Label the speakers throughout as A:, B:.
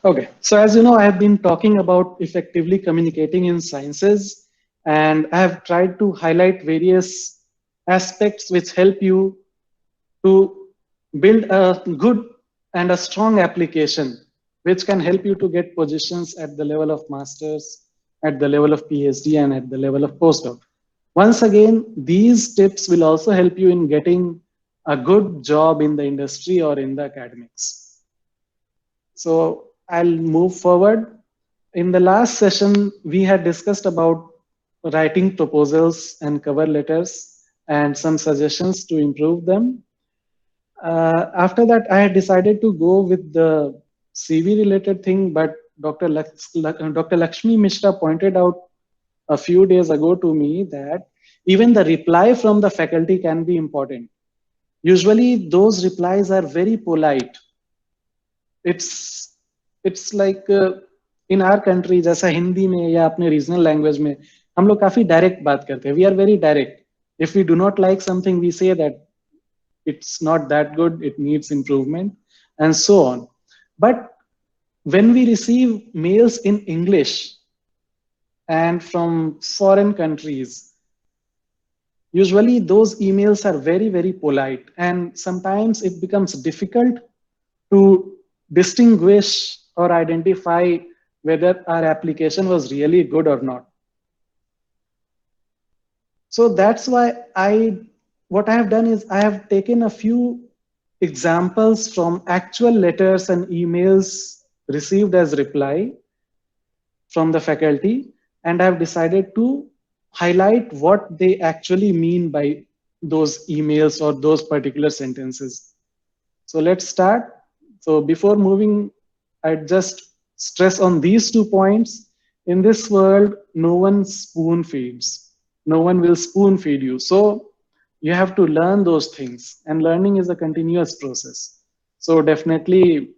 A: Okay, so as you know, I have been talking about effectively communicating in sciences, and I have tried to highlight various aspects which help you to build a good and a strong application, which can help you to get positions at the level of masters, at the level of PhD, and at the level of postdoc. Once again, these tips will also help you in getting a good job in the industry or in the academics. So I'll move forward. In the last session, we had discussed about writing proposals and cover letters and some suggestions to improve them. After that, I had decided to go with the CV related thing, but Dr. Lakshmi Mishra pointed out a few days ago to me that even the reply from the faculty can be important. Usually, those replies are very polite. It's like in our country जैसा हिंदी में या अपने regional language में हम लोग काफी direct बात करते हैं we are very direct if we do not like something we say that it's not that good, it needs improvement, and so on. But when we receive mails in English and from foreign countries, usually those emails are very, very polite, and sometimes it becomes difficult to distinguish or identify whether our application was really good or not. So that's why what I have done is I have taken a few examples from actual letters and emails received as reply from the faculty, and I have decided to highlight what they actually mean by those emails or those particular sentences. So let's start. So before moving, I'd just stress on these 2 points. In this world, no one spoon feeds. No one will spoon feed you. So you have to learn those things, and learning is a continuous process. So definitely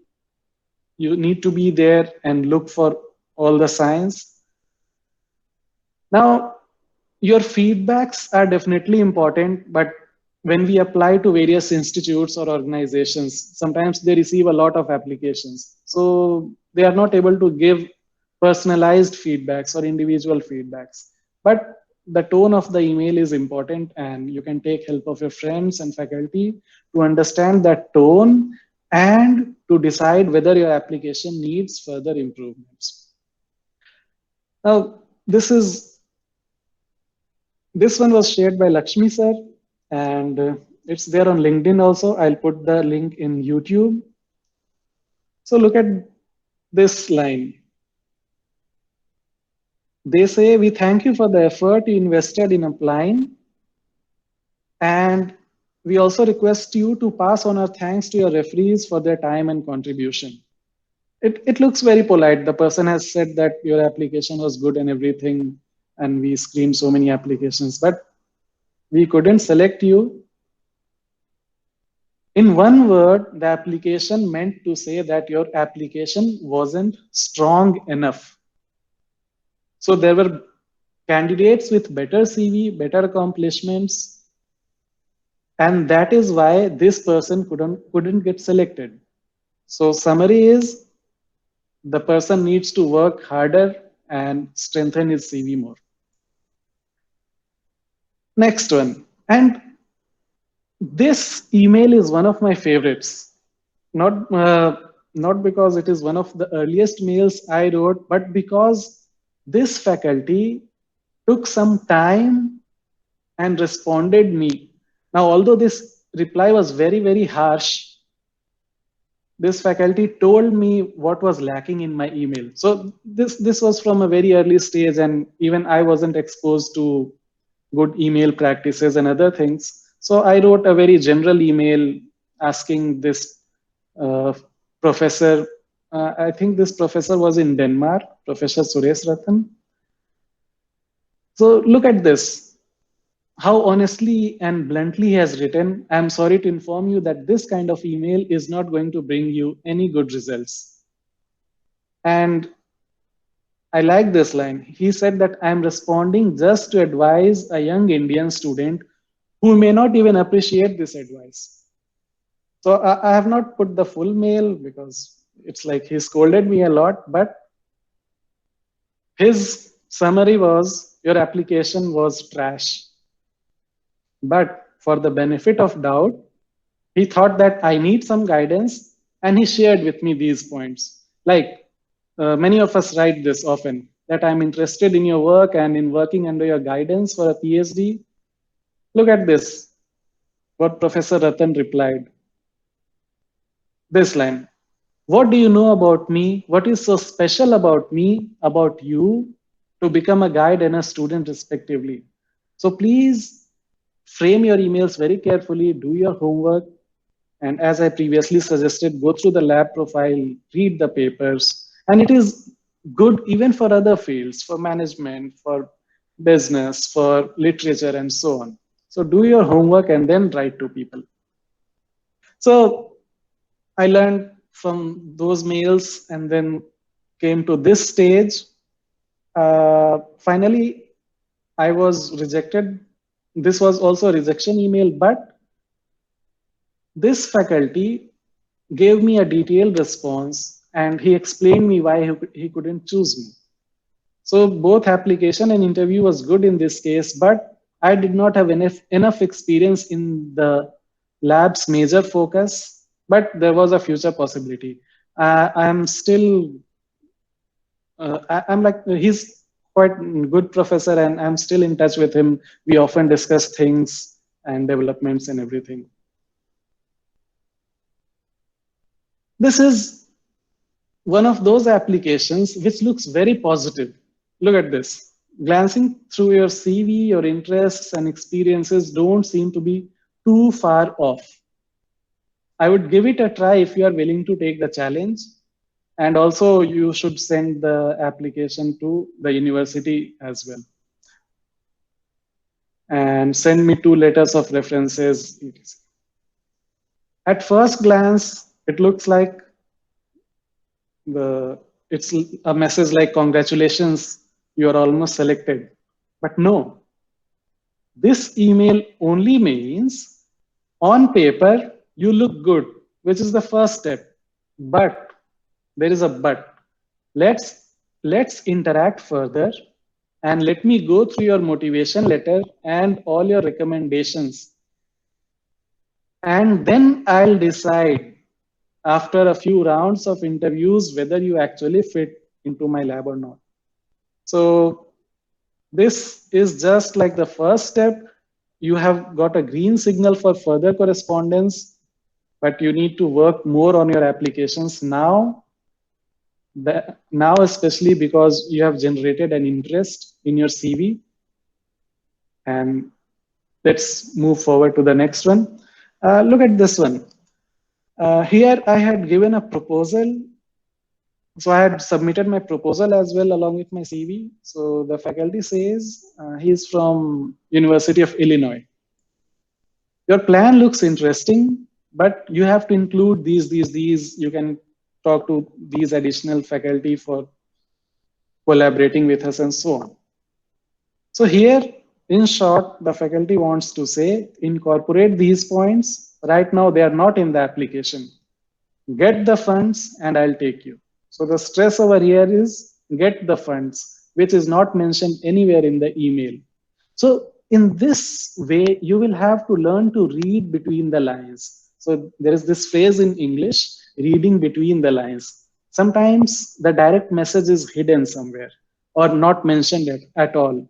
A: you need to be there and look for all the signs. Now, your feedbacks are definitely important, but when we apply to various institutes or organizations, sometimes they receive a lot of applications. So they are not able to give personalized feedbacks or individual feedbacks. But the tone of the email is important, and you can take help of your friends and faculty to understand that tone and to decide whether your application needs further improvements. Now, this one was shared by Lakshmi sir, and it's there on LinkedIn also. I'll put the link in YouTube. So look at this line. They say, we thank you for the effort you invested in applying, and we also request you to pass on our thanks to your referees for their time and contribution. It looks very polite. The person has said that your application was good and everything, and we screened so many applications, but we couldn't select you. In one word, the application meant to say that your application wasn't strong enough. So there were candidates with better CV, better accomplishments, and that is why this person couldn't get selected. So summary is the person needs to work harder and strengthen his CV more. Next one. And this email is one of my favorites. Not because it is one of the earliest mails I wrote, but because this faculty took some time and responded me. Now, although this reply was very, very harsh, this faculty told me what was lacking in my email. So this was from a very early stage, and even I wasn't exposed to good email practices and other things. So I wrote a very general email asking this professor. I think this professor was in Denmark, Professor Suresh Ratan. So look at this, how honestly and bluntly he has written. I'm sorry to inform you that this kind of email is not going to bring you any good results. And I like this line. He said that I'm responding just to advise a young Indian student who may not even appreciate this advice. So I have not put the full mail because It's like he scolded me a lot, but his summary was your application was trash. But for the benefit of doubt, he thought that I need some guidance, and he shared with me these points. Like many of us write this often, that I'm interested in your work and in working under your guidance for a PhD. Look at this, what Professor Ratan replied. This line: what do you know about me? What is so special about me, about you, to become a guide and a student respectively? So please frame your emails very carefully, do your homework, and as I previously suggested, go through the lab profile, read the papers. And it is good even for other fields, for management, for business, for literature, and so on. So do your homework and then write to people. So I learned from those mails and then came to this stage. Finally, I was rejected. This was also a rejection email, but this faculty gave me a detailed response and he explained me why he couldn't choose me. So both application and interview was good in this case, but I did not have enough experience in the lab's major focus, but there was a future possibility. I'm still, I'm like, he's quite good professor and I'm still in touch with him. We often discuss things and developments and everything. This is one of those applications which looks very positive. Look at this. Glancing through your CV, your interests and experiences don't seem to be too far off. I would give it a try if you are willing to take the challenge. And also, you should send the application to the university as well. And send me 2 letters of references. At first glance, it looks like it's a message like congratulations, you are almost selected. But no, this email only means on paper you look good, which is the first step. But there is a but. Let's interact further and let me go through your motivation letter and all your recommendations. And then I'll decide after a few rounds of interviews whether you actually fit into my lab or not. So this is just like the first step. You have got a green signal for further correspondence, but you need to work more on your applications now. Now, especially because you have generated an interest in your CV. And let's move forward to the next one. Look at this one. Here I had given a proposal. So I had submitted my proposal as well along with my CV. So the faculty says he's from University of Illinois. Your plan looks interesting, but you have to include these. You can talk to these additional faculty for collaborating with us and so on. So here, in short, the faculty wants to say, incorporate these points. Right now, they are not in the application. Get the funds and I'll take you. So the stress over here is get the funds, which is not mentioned anywhere in the email. So in this way, you will have to learn to read between the lines. So there is this phrase in English, reading between the lines. Sometimes the direct message is hidden somewhere or not mentioned at all.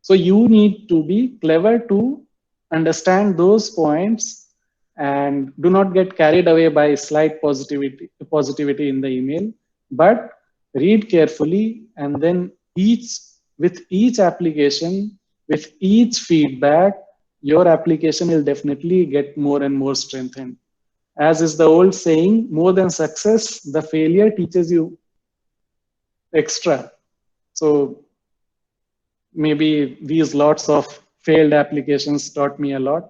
A: So you need to be clever to understand those points and do not get carried away by slight positivity in the email, but read carefully and then with each application, with each feedback, your application will definitely get more and more strengthened. As is the old saying, more than success, the failure teaches you extra. So maybe these lots of failed applications taught me a lot.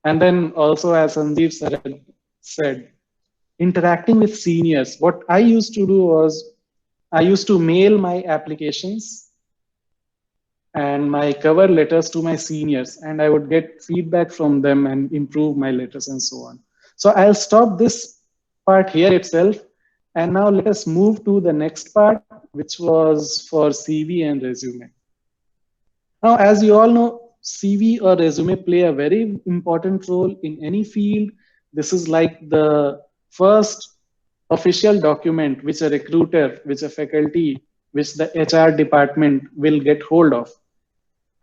A: And then also, as Sanjeev said, interacting with seniors. What I used to do was I used to mail my applications and my cover letters to my seniors, and I would get feedback from them and improve my letters and so on. So I'll stop this part here itself. And now let us move to the next part, which was for CV and resume. Now, as you all know, CV or resume play a very important role in any field. This is like the first official document which a recruiter, which a faculty, which the HR department will get hold of.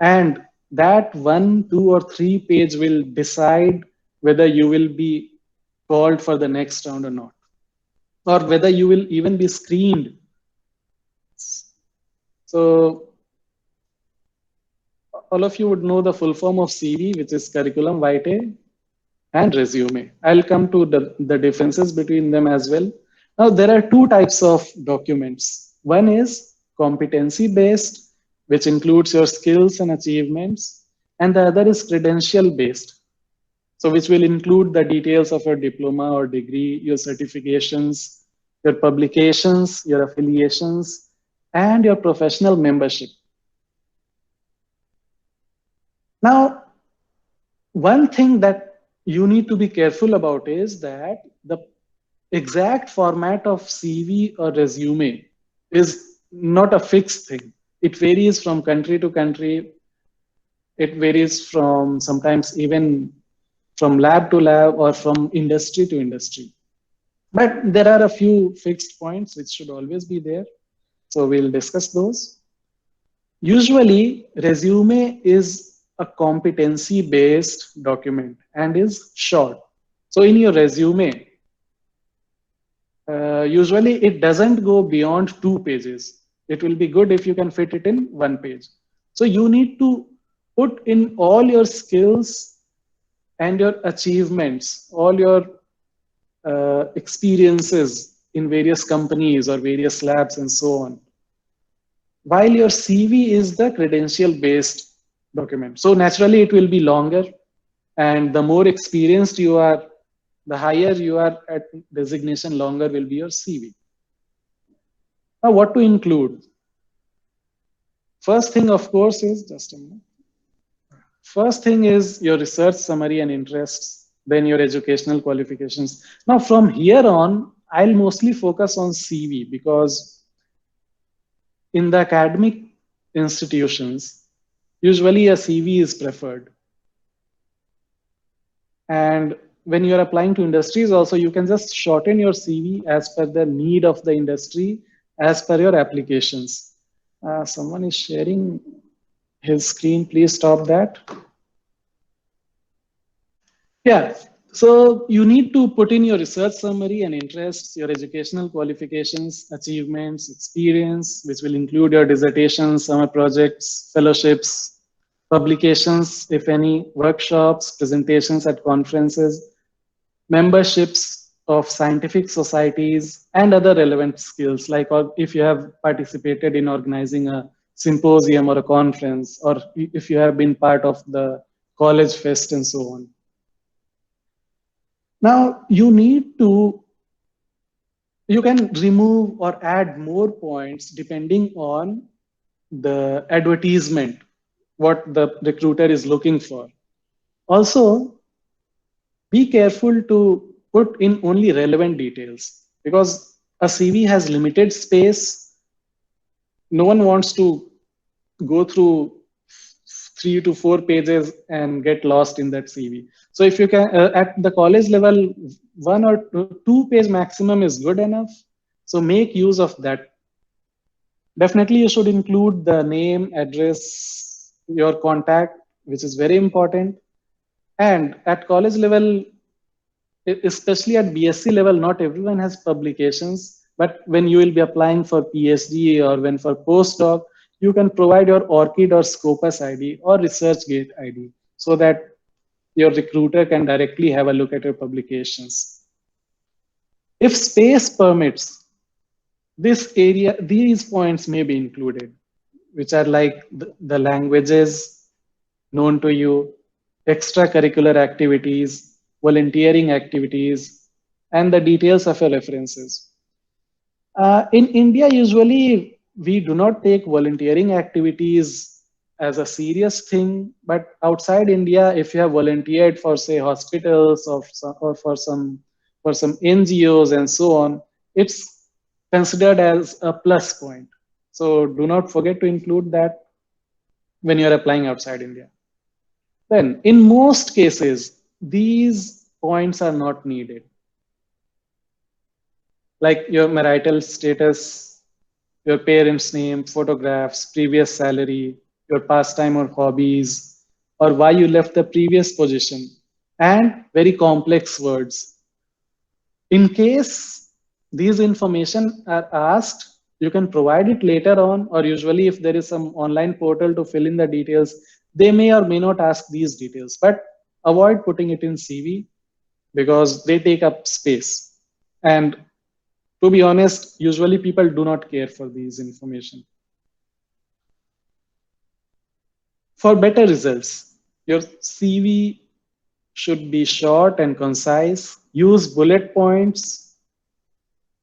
A: And that 1, 2, or 3 page will decide whether you will be called for the next round or not, or whether you will even be screened. So all of you would know the full form of CV, which is curriculum vitae, and resume. I'll come to the differences between them as well. Now, there are two types of documents. One is competency based, which includes your skills and achievements, and the other is credential based, so which will include the details of your diploma or degree, your certifications, your publications, your affiliations, and your professional membership. Now, one thing that you need to be careful about is that the exact format of CV or resume is not a fixed thing. It varies from country to country. It varies from sometimes even from lab to lab or from industry to industry. But there are a few fixed points which should always be there. So we'll discuss those. Usually, resume is a competency based document and is short. So in your resume, usually it doesn't go beyond 2 pages. It will be good if you can fit it in 1 page. So you need to put in all your skills and your achievements, all your experiences in various companies or various labs and so on. While your CV is the credential based document. So naturally it will be longer, and the more experienced you are, the higher you are at designation, longer will be your CV. Now, what to include? First thing, of course, is just a minute. First thing is your research summary and interests, then your educational qualifications. Now, from here on, I'll mostly focus on CV because in the academic institutions, usually a CV is preferred. And when you're applying to industries also, you can just shorten your CV as per the need of the industry, as per your applications. Someone is sharing his screen. Please stop that. Yeah. So you need to put in your research summary and interests, your educational qualifications, achievements, experience, which will include your dissertations, summer projects, fellowships, publications, if any, workshops, presentations at conferences, memberships of scientific societies, and other relevant skills, like if you have participated in organizing a symposium or a conference, or if you have been part of the college fest and so on. Now, you can remove or add more points depending on the advertisement, what the recruiter is looking for. Also, be careful to put in only relevant details because a CV has limited space. No one wants to go through 3 to 4 pages and get lost in that CV. So if you can, at the college level, 1 or 2 page maximum is good enough. So make use of that. Definitely you should include the name, address, your contact, which is very important. And at college level, especially at BSc level, not everyone has publications, but when you will be applying for PhD or when for postdoc, you can provide your ORCID or Scopus ID or ResearchGate ID so that your recruiter can directly have a look at your publications. If space permits, these points may be included, which are like the languages known to you, extracurricular activities, volunteering activities, and the details of your references. In India, usually we do not take volunteering activities as a serious thing, but outside India, if you have volunteered for, say, hospitals or for some NGOs and so on, it's considered as a plus point. So do not forget to include that when you're applying outside India. Then, in most cases, these points are not needed, like your marital status, your parents' name, photographs, previous salary, your pastime or hobbies, or why you left the previous position, and very complex words. In case these information are asked, you can provide it later on, or usually if there is some online portal to fill in the details, they may or may not ask these details, but avoid putting it in CV because they take up space. And to be honest, usually people do not care for these information. For better results, your CV should be short and concise. Use bullet points.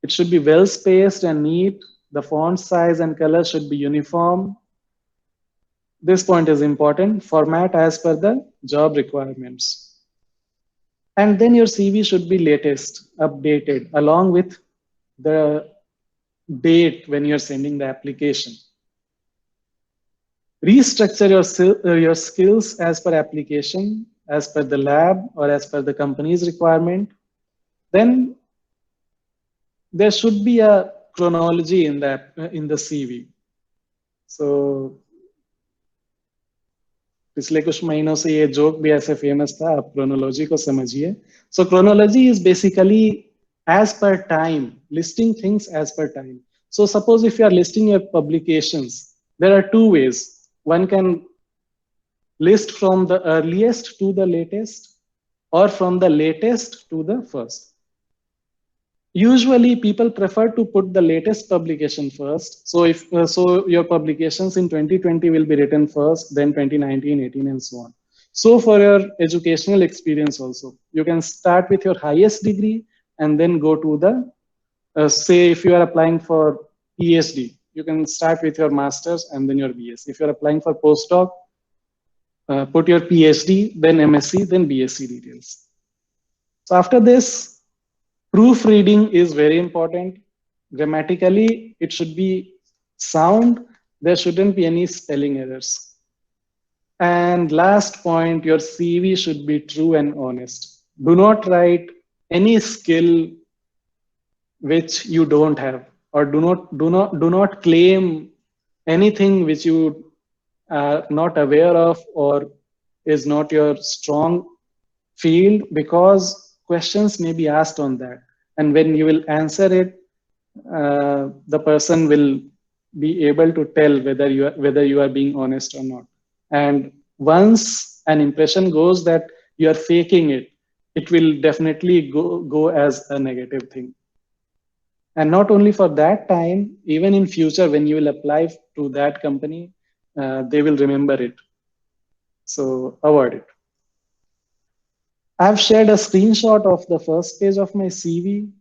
A: It should be well spaced and neat. The font size and color should be uniform. This point is important. Format as per the job requirements. And then your CV should be latest, updated, along with the date when you're sending the application. Restructure your skills as per application, as per the lab, or as per the company's requirement. Then there should be a chronology in the CV. So पिछले कुछ महीनों से ये joke भी ऐसे famous था, आप chronology को समझिए. So chronology is basically as per time, listing things as per time. So suppose if you are listing your publications, there are two ways. One can list from the earliest to the latest, or from the latest to the first. Usually people prefer to put the latest publication first. So if so your publications in 2020 will be written first, then 2019, 18, and so on. So for your educational experience also, you can start with your highest degree and then go to the, say if you are applying for PhD, you can start with your master's and then your BS. If you're applying for postdoc, put your PhD, then MSc, then BSc details. So after this, proofreading is very important. Grammatically, it should be sound. There shouldn't be any spelling errors. And last point, your CV should be true and honest. Do not write any skill which you don't have, or do not claim anything which you are not aware of or is not your strong field, because questions may be asked on that, and when you will answer it, the person will be able to tell whether you are being honest or not. And once an impression goes that you are faking it, it will definitely go as a negative thing. And not only for that time, even in future when you will apply to that company, they will remember it. So avoid it. I've shared a screenshot of the first page of my CV.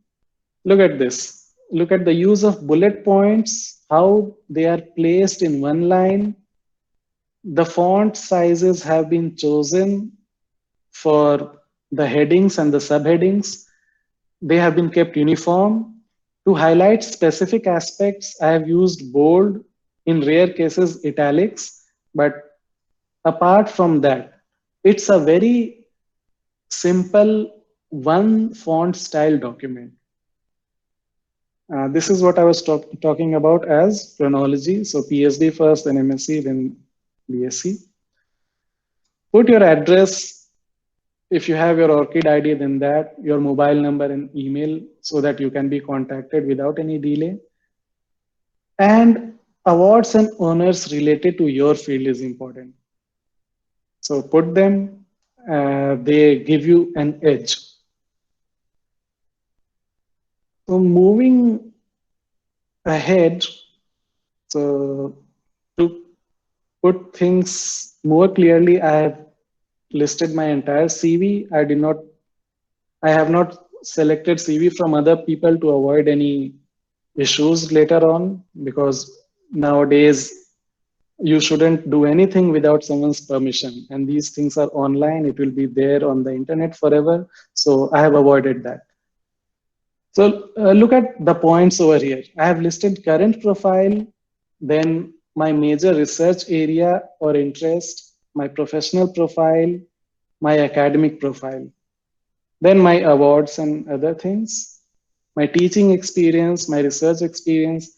A: Look at this. Look at the use of bullet points, how they are placed in one line. The font sizes have been chosen for the headings and the subheadings. They have been kept uniform. To highlight specific aspects, I have used bold, in rare cases italics, but apart from that, it's a very simple one font style document. This is what I was talking about as chronology. So PhD first, then MSc, then BSc. Put your address. If you have your ORCID ID, then that, your mobile number and email, so that you can be contacted without any delay. And awards and honors related to your field is important. So put them, they give you an edge. So moving ahead, so to put things more clearly, I have listed my entire CV. I have not selected CV from other people to avoid any issues later on, because nowadays you shouldn't do anything without someone's permission, and these things are online. It will be there on the internet forever. So I have avoided that. So look at the points over here. I have listed current profile, then my major research area or interest, my professional profile, my academic profile, then my awards and other things, my teaching experience, my research experience.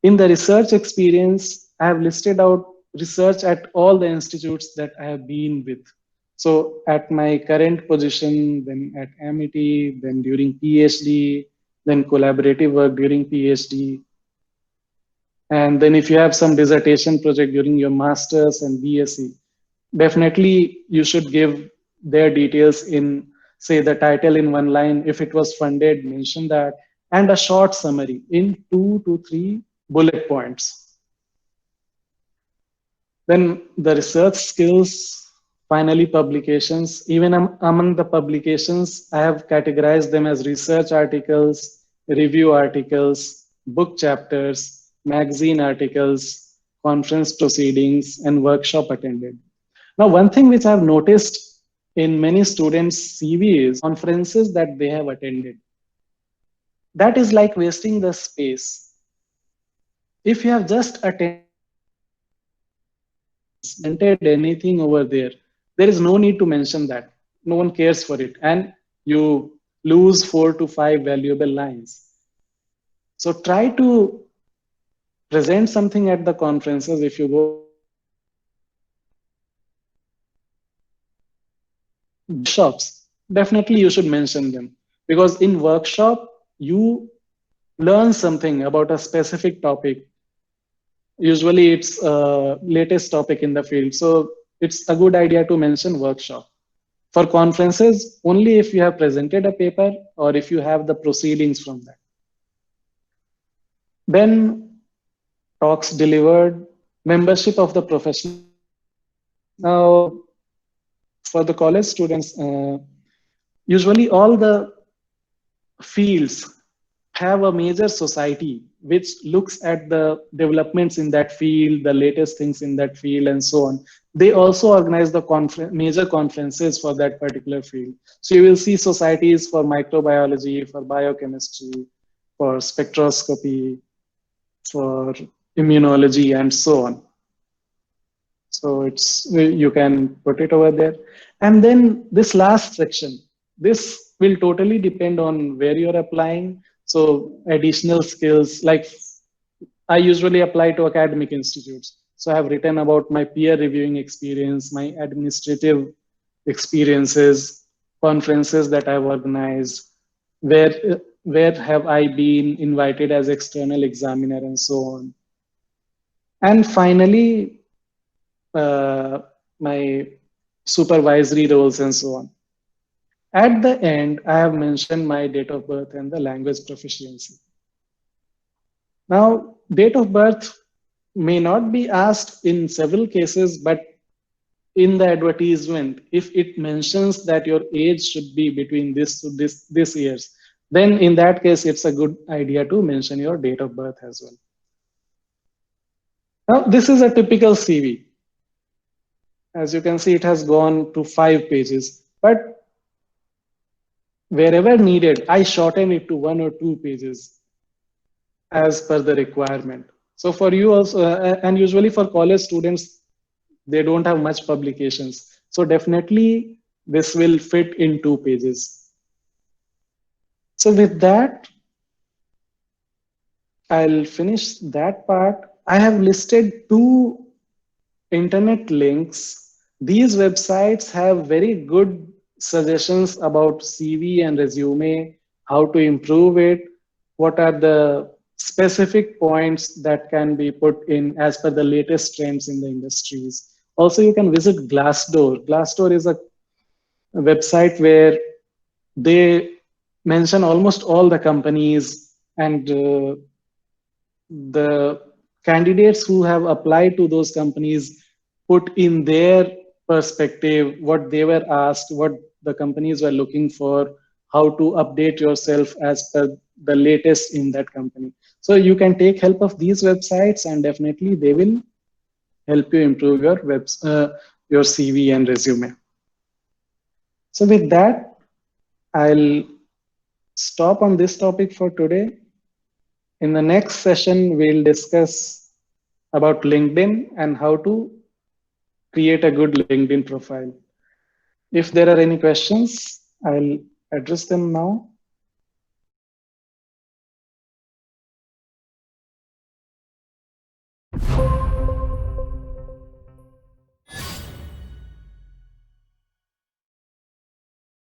A: In the research experience, I have listed out research at all the institutes that I have been with. So at my current position, then at MIT, then during PhD, then collaborative work during PhD. And then if you have some dissertation project during your master's and BSc, definitely you should give their details in, say, the title in one line. If it was funded, mention that, and a short summary in 2 to 3 bullet points. Then the research skills, finally publications. Even among the publications, I have categorized them as research articles, review articles, book chapters, magazine articles, conference proceedings, and workshop attended. Now, one thing which I've noticed in many students' CV is conferences that they have attended. That is like wasting the space. If you have just attended anything over there is no need to mention that. No one cares for it. And you lose 4 to 5 valuable lines. So try to present something at the conferences. If you go workshops, definitely you should mention them, because in workshop you learn something about a specific topic. Usually it's a latest topic in the field, so it's a good idea to mention workshop. For conferences, only if you have presented a paper or if you have the proceedings from that. Then talks delivered, membership of the professional. Now, for the college students, usually all the fields have a major society which looks at the developments in that field, the latest things in that field, and so on. They also organize the major conferences for that particular field. So you will see societies for microbiology, for biochemistry, for spectroscopy, for immunology, and so on. So it's, you can put it over there. And then this last section, this will totally depend on where you're applying. So additional skills, like I usually apply to academic institutes. So I have written about my peer reviewing experience, my administrative experiences, conferences that I've organized, where have I been invited as external examiner, and so on. And finally, my supervisory roles and so on. At the end, I have mentioned my date of birth and the language proficiency. Now, date of birth may not be asked in several cases, but in the advertisement, if it mentions that your age should be between this years, then in that case, it's a good idea to mention your date of birth as well. Now, this is a typical CV. As you can see, it has gone to 5 pages, but wherever needed, I shorten it to 1 or 2 pages as per the requirement. So for you also, and usually for college students, they don't have much publications. So definitely this will fit in 2 pages. So with that, I'll finish that part. I have listed 2 internet links. These websites have very good suggestions about CV and resume, how to improve it, what are the specific points that can be put in as per the latest trends in the industries. Also, you can visit Glassdoor. Glassdoor is a website where they mention almost all the companies, and the candidates who have applied to those companies put in their perspective what they were asked, what the companies were looking for, how to update yourself as per the latest in that company. So you can take help of these websites, and definitely they will help you improve your CV and resume. So with that, I'll stop on this topic for today. In the next session, we'll discuss about LinkedIn and how to create a good LinkedIn profile. If there are any questions, I'll address them now.